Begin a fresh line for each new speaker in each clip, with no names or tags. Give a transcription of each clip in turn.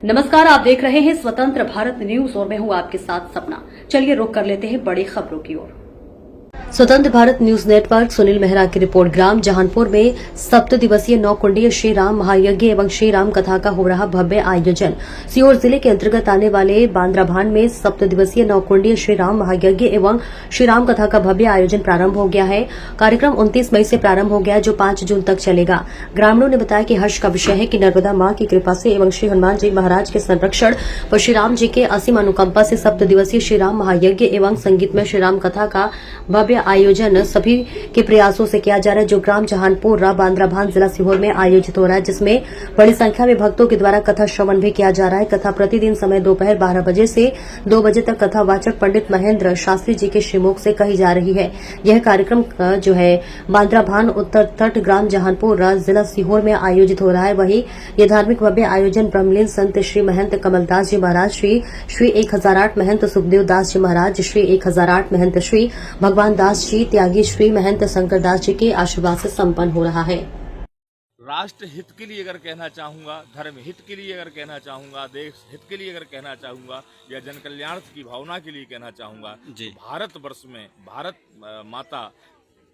नमस्कार, आप देख रहे हैं स्वतंत्र भारत न्यूज और मैं हूं आपके साथ सपना। चलिए रुक कर लेते हैं बड़ी खबरों की ओर। स्वतंत्र भारत न्यूज नेटवर्क सुनील मेहरा की रिपोर्ट। ग्राम जहानपुर में 7 दिवसीय 9 कुंडीय श्री राम महायज्ञ एवं श्री राम कथा का हो रहा भव्य आयोजन। सीहोर जिले के अंतर्गत आने वाले बांद्राभान में 7 दिवसीय 9 कुंडीय श्री राम महायज्ञ एवं श्री राम कथा का भव्य आयोजन प्रारंभ हो गया है। कार्यक्रम 29 मई से प्रारंभ हो गया, जो 5 जून तक चलेगा। ग्रामीणों ने बताया कि हर्ष का विषय है कि नर्मदा मां की कृपा से एवं श्री हनुमान जी महाराज के संरक्षण व श्री राम जी के असीम अनुकंपा से 7 दिवसीय श्री राम महायज्ञ एवं संगीतमय श्री राम कथा का भव्य आयोजन सभी के प्रयासों से किया जा रहा है, जो ग्राम जहानपुर बांद्राभान जिला सीहोर में आयोजित हो रहा है, जिसमें बड़ी संख्या में भक्तों के द्वारा कथा श्रवण भी किया जा रहा है। कथा प्रतिदिन समय दोपहर 12 बजे से 2 बजे तक कथावाचक पंडित महेंद्र शास्त्री जी के श्रीमुख से कही जा रही है। यह कार्यक्रम जो है बांद्राभान उत्तर तट ग्राम जहानपुर जिला सीहोर में आयोजित हो रहा है। वहीं यह धार्मिक भव्य आयोजन ब्रह्मलीन संत श्री महंत कमलदास जी महाराज, श्री 1008 महंत सुखदेव दास जी महाराज, श्री 1008 महंत श्री भगवान दास जी त्यागी, श्री महंत शंकर दास जी के आशीर्वाद से संपन्न हो रहा है।
राष्ट्र हित के लिए अगर कहना चाहूँगा, धर्म हित के लिए अगर कहना चाहूँगा, देश हित के लिए अगर कहना चाहूँगा, या जन कल्याण की भावना के लिए कहना चाहूँगा, तो भारतवर्ष में भारत माता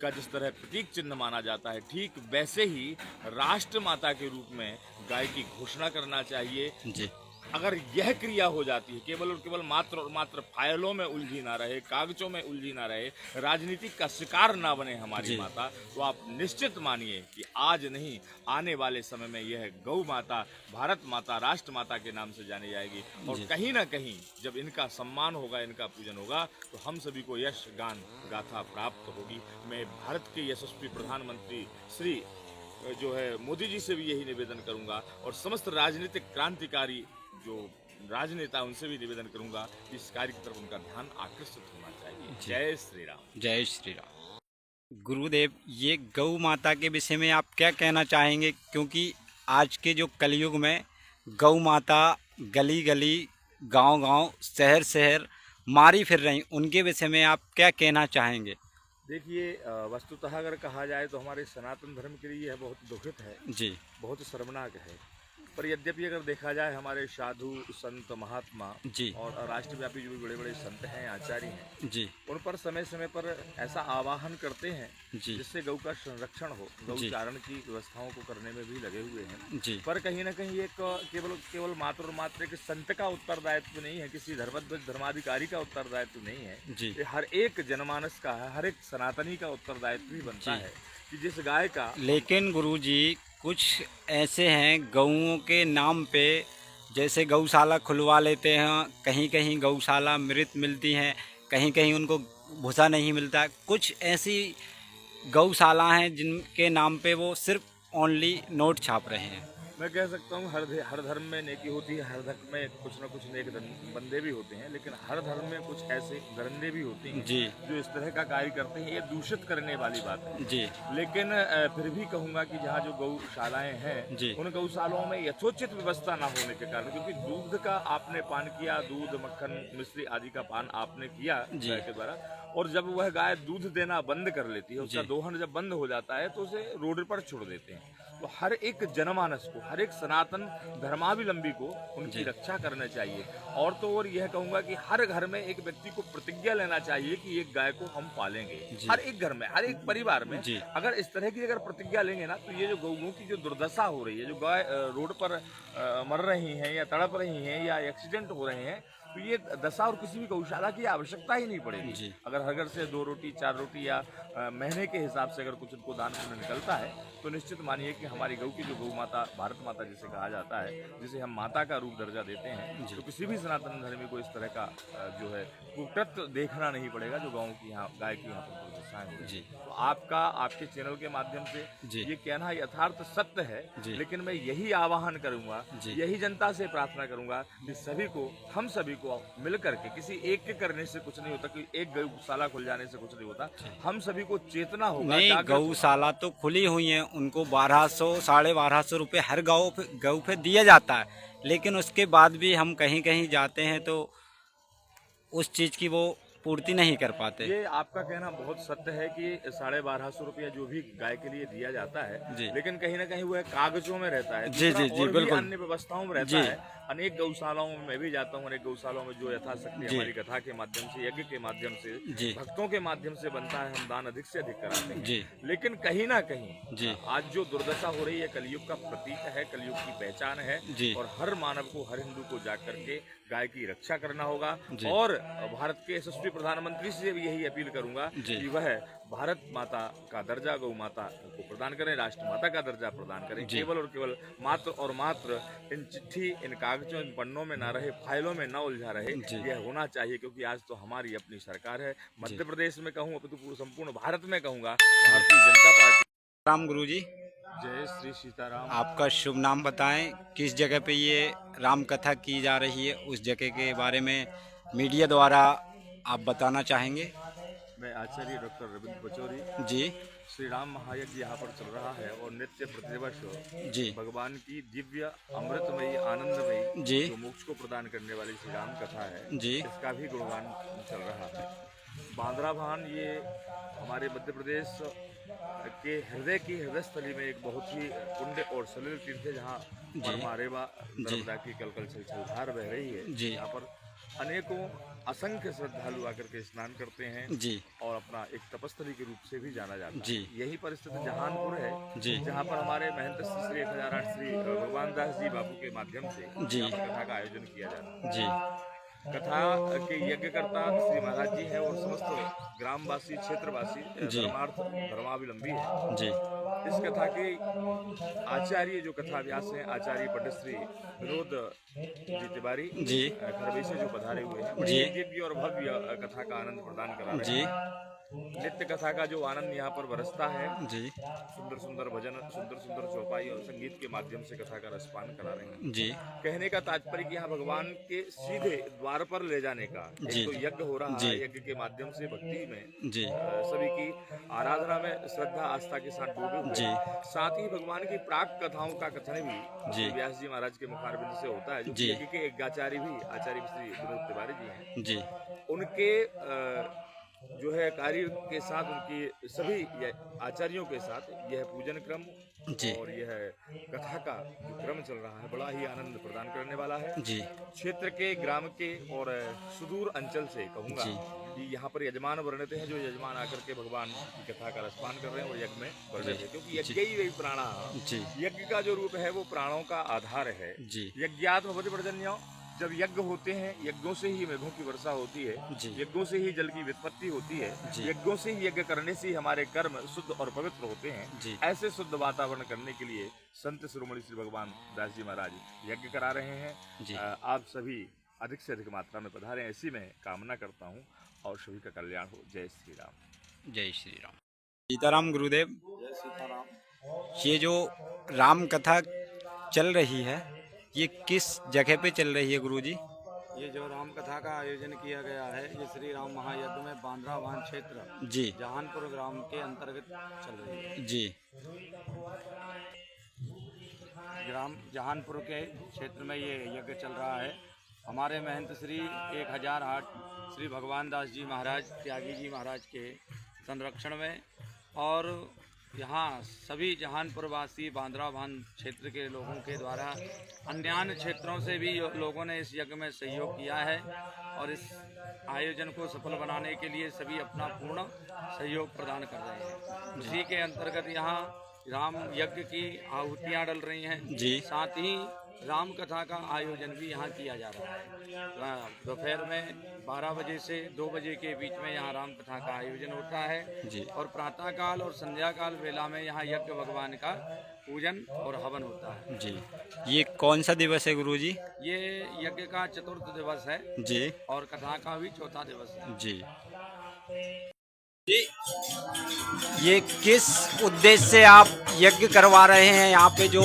का जिस तरह प्रतीक चिन्ह माना जाता है, ठीक वैसे ही राष्ट्र माता के रूप में गाय की घोषणा करना चाहिए। जी। अगर यह क्रिया हो जाती है, केवल और केवल मात्र और मात्र फाइलों में उलझी ना रहे, कागजों में उलझी ना रहे, राजनीति का शिकार ना बने हमारी माता, तो आप निश्चित मानिए कि आज नहीं आने वाले समय में यह गौ माता, भारत माता, राष्ट्र माता के नाम से जानी जाएगी। और कहीं ना कहीं जब इनका सम्मान होगा, इनका पूजन होगा, तो हम सभी को यश गान गाथा प्राप्त होगी। मैं भारत के यशस्वी प्रधानमंत्री श्री जो है मोदी जी से भी यही निवेदन करूंगा, और समस्त राजनीतिक क्रांतिकारी जो राजनेता उनसे भी निवेदन करूंगा कि इस कार्य की तरफ उनका ध्यान आकर्षित होना चाहिए। जय श्री राम।
जय श्री राम। गुरुदेव, ये गौ माता के विषय में आप क्या कहना चाहेंगे, क्योंकि आज के जो कलयुग में गौ माता गली गली, गांव गांव, शहर शहर मारी फिर रही, उनके विषय में आप क्या कहना चाहेंगे?
देखिए, वस्तुतः अगर कहा जाए तो हमारे सनातन धर्म के लिए यह बहुत दुखित है जी, बहुत शर्मनाक है। पर यद्यपि अगर देखा जाए, हमारे साधु संत महात्मा जी और राष्ट्रव्यापी जो भी बड़े बड़े संत हैं, आचार्य हैं जी, उन पर समय समय पर ऐसा आवाहन करते हैं जिससे गौ का संरक्षण हो, गौ चारण की व्यवस्थाओं को करने में भी लगे हुए हैं जी। पर कहीं ना कहीं एक केवल मात्र और मात्र एक संत का उत्तरदायित्व नहीं है, किसी धर्माधिकारी का उत्तरदायित्व नहीं है जी, ये हर एक जनमानस का है, हर एक सनातनी का उत्तरदायित्व भी बनता है कि जिस गाय का।
लेकिन गुरुजी, कुछ ऐसे हैं गऊओं के नाम पे जैसे गौशाला खुलवा लेते हैं, कहीं कहीं गौशाला मृत मिलती हैं, कहीं कहीं उनको भूसा नहीं मिलता। कुछ ऐसी गौशाला हैं जिनके नाम पे वो सिर्फ ओनली नोट छाप रहे हैं।
मैं कह सकता हूँ हर धर्म में नेकी होती है, हर धर्म में कुछ न कुछ नेक बंदे भी होते हैं, लेकिन हर धर्म में कुछ ऐसे दरंदे भी होते हैं जी, जो इस तरह का कार्य करते हैं। ये दूषित करने वाली बात है जी। लेकिन फिर भी कहूँगा कि जहाँ जो गौशालाएं हैं जी, उन गौशालाओं में यथोचित व्यवस्था ना होने के कारण, क्योंकि दूध का आपने पान किया, दूध, मक्खन, मिश्री आदि का पान आपने किया गाय के द्वारा, और जब वह गाय दूध देना बंद कर लेती है, उसका दोहन जब बंद हो जाता है, तो उसे रोड पर छोड़ देते हैं। तो हर एक जनमानस को, हर एक सनातन धर्मावलंबी को उनकी रक्षा करना चाहिए। और तो और यह कहूंगा कि हर घर में एक व्यक्ति को प्रतिज्ञा लेना चाहिए कि एक गाय को हम पालेंगे। हर एक घर में, हर एक परिवार में अगर इस तरह की अगर प्रतिज्ञा लेंगे ना, तो ये जो गौओं की जो दुर्दशा हो रही है, जो गाय रोड पर मर रही हैं या तड़प रही हैं या एक्सीडेंट हो रहे हैं, तो ये दशा और किसी भी गौशाला की आवश्यकता ही नहीं पड़ेगी। अगर हर घर से 2 रोटी 4 रोटी या महीने के हिसाब से अगर कुछ उनको दान पुण्य निकलता है, तो निश्चित मानिए कि हमारी गौ की जो गौ माता, भारत माता जिसे कहा जाता है, जिसे हम माता का रूप दर्जा देते हैं, तो किसी भी सनातन धर्मी को इस तरह का जो है कुकृत्य देखना नहीं पड़ेगा जो गाँव की यहाँ गाय की यहाँ पर दुर्दशाएं जी। तो आपके चैनल के माध्यम से ये कहना यथार्थ सत्य है, लेकिन मैं यही आह्वान करूंगा, यही जनता से प्रार्थना करूंगा कि सभी को, हम सभी को मिल करके, किसी एक के करने से कुछ नहीं होता, कि एक गौशाला खुल जाने से कुछ नहीं होता, हम सभी को चेतना होगा।
नहीं, गौशाला तो खुली हुई है, उनको 1200 1250 रुपये हर गौ पे दिया जाता है, लेकिन उसके बाद भी हम कहीं कहीं जाते हैं तो उस चीज़ की वो पूर्ति नहीं कर पाते।
ये आपका कहना बहुत सत्य है कि 1250 रुपया जो भी गाय के लिए दिया जाता है,
जी।
लेकिन कहीं ना कहीं वह कागजों में रहता है।
जी, जी, जी,
और भी
बिल्कुल।
अन्य व्यवस्थाओं में रहता है। अनेक गौशालाओं में मैं भी जाता हूँ, अनेक गौशालाओं में जो यथाशक्ति हमारी कथा के माध्यम से, यज्ञ के माध्यम से,
जी।
भक्तों के माध्यम से बनता है, हम दान अधिक से अधिक कराते हैं।
जी।
लेकिन कहीं ना कहीं
जी।
आज जो दुर्दशा हो रही है, कलयुग का प्रतीक है, कलयुग की पहचान है।
जी।
और हर मानव को, हर हिंदू को जाग करके गाय की रक्षा करना होगा।
जी।
और भारत के यशस्वी प्रधानमंत्री से भी यही अपील करूंगा
जी।
कि वह भारत माता का दर्जा गौ माता को प्रदान करें, राष्ट्र माता का दर्जा प्रदान करें।
जी।
केवल और केवल मात्र और मात्र इन चिट्ठी, इन कागजों, इन पन्नों में ना रहे, फाइलों में ना उलझा रहे।
जी।
यह होना चाहिए, क्योंकि आज तो हमारी अपनी सरकार है। मध्य प्रदेश में कहूँ, अपितु संपूर्ण भारत में कहूँगा, भारतीय जनता पार्टी।
राम गुरुजी,
जय श्री सीताराम।
आपका शुभ नाम बताएं, किस जगह पे ये राम कथा की जा रही है, उस जगह के बारे में मीडिया द्वारा आप बताना चाहेंगे?
मैं आचार्य डॉक्टर रविंद्र पचौरी।
जी।
श्री राम महायज्ञ यहाँ पर चल रहा है और नित्य प्रतिवर्ष
जी।
भगवान की दिव्य अमृतमयी, आनंदमयी,
जी।
जो मोक्ष को प्रदान करने वाली श्री राम कथा है,
जी।
इसका भी गुणगान चल रहा है। बांद्राभान ये हमारे मध्य प्रदेश के हृदय की हृदयस्थली में एक बहुत ही पुण्य और सलिल तीर्थ है, जहाँ परमारेवा नर्मदा की कलकल छलछलधार बह रही है।
जी।
यहाँ पर अनेकों असंख्य श्रद्धालु आकर के स्नान करते हैं।
जी।
और अपना एक तपस्थली के रूप से भी जाना जाता
जी।
है। यही पर स्थित जहानपुर है,
जी।
जहाँ पर हमारे महंत श्री 1008 श्री भगवान दास जी बाबू के माध्यम से
जी।
यहाँ पर कथा का आयोजन किया जाता है।
जी।
कथा के यज्ञकर्ता श्री महाराज जी हैं और समस्त ग्रामवासी, क्षेत्रवासी
जी।
धर्मार्थ धर्मावलंबी है।
जी।
इस कथा के आचार्य जो कथा व्यास हैं, आचार्य पंडित श्री विनोद जी तिवारी
जी।
खरबई से जो पधारे हुए हैं,
जी।
दिव्य और भव्य कथा का आनंद प्रदान करा रहे
जी।
हैं। नित्य कथा का जो आनंद यहाँ पर बरसता है,
जी।
सुंदर सुंदर भजन, सुंदर सुंदर चौपाई और संगीत के माध्यम से कथा का रसपान करा रहे हैं।
जी।
कहने का तात्पर्य कि यहाँ भगवान के सीधे द्वार पर ले जाने का
जी।
एक तो यज्ञ हो रहा
जी।
है। यज्ञ के माध्यम से भक्ति में
जी।
सभी की आराधना में श्रद्धा आस्था के साथ डूबे हुए।
जी।
साथ ही भगवान की प्राक कथाओं का कथन भी
जी।
व्यास जी महाराज के मुखारबिंद से होता है, जो
जी।
यज्ञ के एक आचार्य भी आचार्य श्री विनोद तिवारी जी हैं।
जी।
उनके जो है कार्य के साथ, उनकी सभी आचार्यों के साथ यह पूजन क्रम
जी।
और यह कथा का जो क्रम चल रहा है, बड़ा ही आनंद प्रदान करने वाला है।
जी।
क्षेत्र के, ग्राम के और सुदूर अंचल से कहूँगा
जी।
कि यहाँ पर यजमान वर्णित हैं, जो यजमान आकर के भगवान की कथा का रसपान कर रहे हैं और यज्ञ में वर्णित है, क्योंकि यज्ञ ही वही प्राणा।
जी।
यज्ञ का जो रूप है वो प्राणों का आधार है।
जी।
यज्ञात्म भवति पर्जन्यो, जब यज्ञ होते हैं, यज्ञों से ही मेघों की वर्षा होती है।
जी।
यज्ञों से ही जल की व्युत्पत्ति होती है।
जी।
यज्ञों से ही, यज्ञ करने से ही हमारे कर्म शुद्ध और पवित्र होते हैं।
जी।
ऐसे शुद्ध वातावरण करने के लिए संत शिरोमणि श्री भगवान दास जी महाराज यज्ञ करा रहे हैं।
जी।
आप सभी अधिक से अधिक मात्रा में पधारें, ऐसी मैं कामना करता हूँ और सभी का कल्याण हो। जय श्री राम।
जय श्री राम। सीताराम गुरुदेव।
जय सीताराम।
ये जो राम कथा चल रही है, ये किस जगह पे चल रही है गुरुजी?
ये जो राम कथा का आयोजन किया गया है, ये श्री राम महायज्ञ में बांद्राभान क्षेत्र
जी।
जहानपुर ग्राम के अंतर्गत चल रही है।
जी।
ग्राम जहानपुर के क्षेत्र में ये यज्ञ चल रहा है। हमारे महंत श्री 1008 श्री भगवान दास जी महाराज, त्यागी जी महाराज के संरक्षण में, और यहाँ सभी जहानपुर वासी बांद्राभान क्षेत्र के लोगों के द्वारा अन्य क्षेत्रों से भी लोगों ने इस यज्ञ में सहयोग किया है, और इस आयोजन को सफल बनाने के लिए सभी अपना पूर्ण सहयोग प्रदान कर रहे हैं। इसी के अंतर्गत यहाँ राम यज्ञ की आहुतियाँ डल रही हैं।
जी।
साथ ही राम कथा का आयोजन भी यहाँ किया जा रहा है। दोपहर में 12 बजे से 2 बजे के बीच में यहाँ राम कथा का आयोजन होता है।
जी।
और प्रातः काल और संध्या काल वेला में यहाँ यज्ञ भगवान का पूजन और हवन होता है।
जी। ये कौन सा दिवस है गुरुजी?
ये यज्ञ का चतुर्थ दिवस है।
जी।
और कथा का भी चौथा दिवस है।
जी। ये किस उद्देश्य से आप यज्ञ करवा रहे हैं यहाँ पे, जो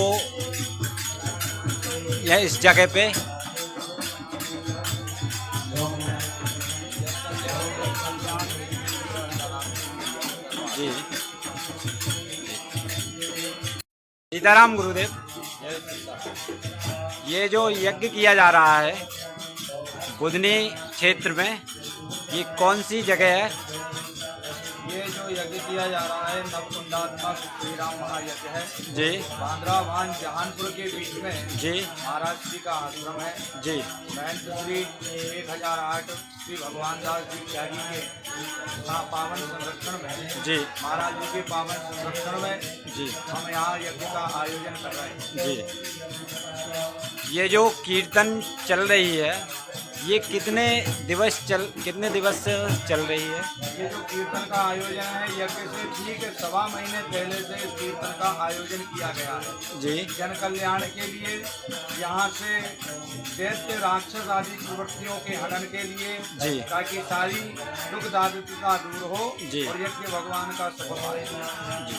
यह इस जगह पे? जी। सीताराम गुरुदेव। ये जो यज्ञ किया जा रहा है बुधनी क्षेत्र में, ये कौन सी जगह है?
ये जो यज्ञ किया जा रहा है नवकुंडात्मक श्री राम महायज्ञ है।
जी
बांद्राभान जहानपुर के बीच में
जी
महाराज जी का आश्रम है।
जी
महंत श्री 1008 श्री भगवान दास जी त्यागी के पावन संरक्षण में
जी
महाराज जी के पावन संरक्षण में
जी
हम यहाँ यज्ञ का आयोजन कर रहे हैं।
जी। ये जो कीर्तन चल रही है ये कितने दिवस से चल रही है?
ये जो कीर्तन का आयोजन है यज्ञ से ठीक 1.25 महीने पहले से इस कीर्तन का आयोजन किया गया है।
जी
जन कल्याण के लिए, यहाँ से दैत्य राक्षस आदि प्रवृत्तियों के हनन के लिए,
जी।
ताकि सारी दुख दारिद्रता दूर हो
जी।
और यज्ञ भगवान का सफल हो।
जी।